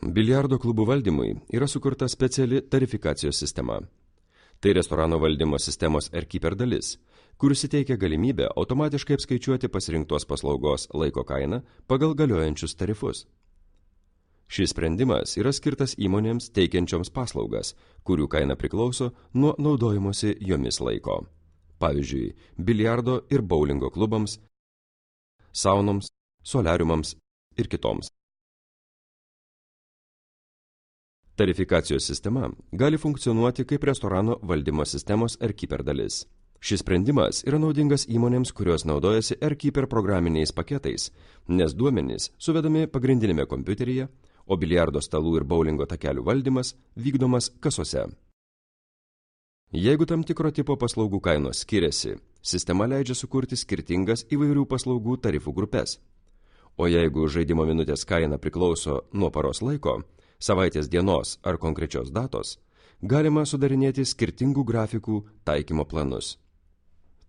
Biliardo klubų valdymui yra sukurta speciali tarifikacijos sistema. Tai restorano valdymo sistemos AirKeeper dalis, kuris suteikia galimybę automatiškai apskaičiuoti pasirinktos paslaugos laiko kainą pagal galiojančius tarifus. Šis sprendimas yra skirtas įmonėms teikiančioms paslaugas, kurių kaina priklauso nuo naudojimosi jomis laiko. Pavyzdžiui, biliardo ir boulingo klubams, saunoms, soliariumams ir kitoms. Tarifikacijos sistema gali funkcionuoti kaip restorano valdymo sistemos AirKeeper dalis. Šis sprendimas yra naudingas įmonėms, kurios naudojasi AirKeeper programiniais paketais, nes duomenys suvedami pagrindinėme kompiuteryje, o biliardo stalų ir boulingo takelių valdymas vykdomas kasose. Jeigu tam tikro tipo paslaugų kainos skiriasi, sistema leidžia sukurti skirtingas įvairių paslaugų tarifų grupės. O jeigu žaidimo minutės kaina priklauso nuo paros laiko, savaitės dienos ar konkrečios datos, galima sudarinėti skirtingų grafikų taikymo planus.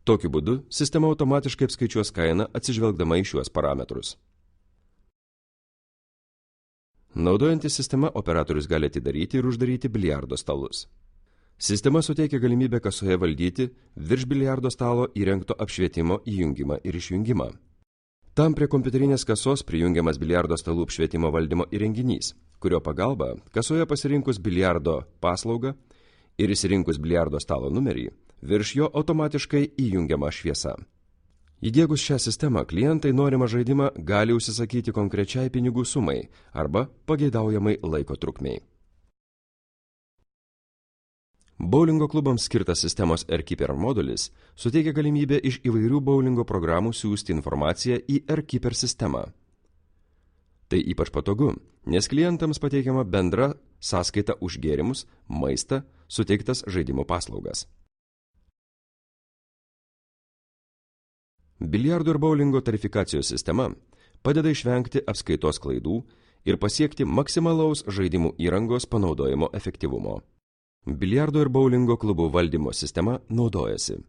Tokiu būdu sistema automatiškai apskaičiuos kainą atsižvelgdama į šiuos parametrus. Naudojantis sistema, operatorius gali atidaryti ir uždaryti biliardo stalus. Sistema suteikia galimybę kasoje valdyti virš biliardo stalo įrengto apšvietimo įjungimą ir išjungimą. Tam prie kompiuterinės kasos prijungiamas biliardo stalų apšvietimo valdymo įrenginys, kurio pagalba kasoje pasirinkus biliardo paslaugą ir išsirinkus biliardo stalo numerį, virš jo automatiškai įjungiama šviesa. Įdiegus šią sistemą, klientai norimą žaidimą gali užsisakyti konkrečiai pinigų sumai arba pageidaujamai laiko trukmei. Boulingo klubams skirtas sistemos AirKeeper modulis suteikia galimybę iš įvairių boulingo programų siųsti informaciją į AirKeeper sistemą. Tai ypač patogu, nes klientams pateikiama bendra sąskaita už gėrimus, maistą, suteiktas žaidimo paslaugas. Biliardo ir boulingo tarifikacijos sistema padeda išvengti apskaitos klaidų ir pasiekti maksimalaus žaidimų įrangos panaudojimo efektyvumo. Biliardo ir boulingo klubų valdymo sistema naudojasi